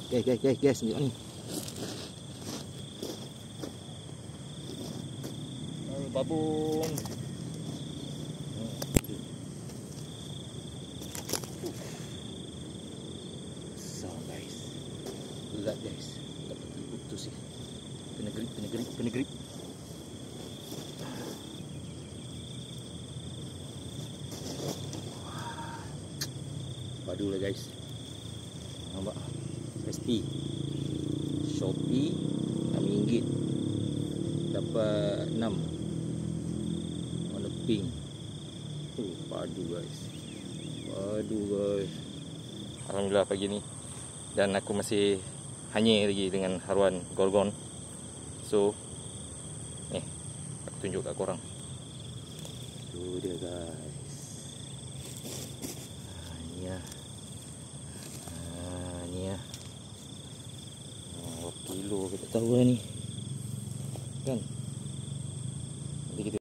Guys, tengok ni. Babon. So guys, berat guys. Tak putus sih. Kena grip. Padu lah guys. Nampak? SP Shopee RM6 dapat 6 warna pink. Padu guys. Alhamdulillah pagi ni. Dan aku masih hanyir lagi dengan haruan Gorgon. So aku tunjuk kat korang. Tu dia guys. Ni lah. Ni lah. Berapa kilo kita tahu lah ni. Kan?